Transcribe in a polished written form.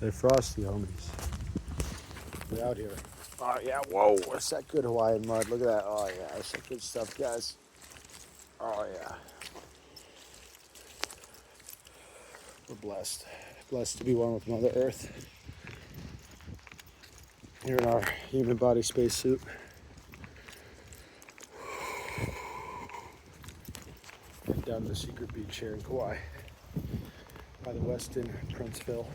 They're frosty homies. We're out here. Oh yeah, whoa, what's that good Hawaiian mud? Look at that. Oh yeah, that's that good stuff, guys. Oh yeah. We're blessed. Blessed to be one with Mother Earth. Here in our human body spacesuit. Head down to the secret beach here in Kauai by the Westin, Princeville.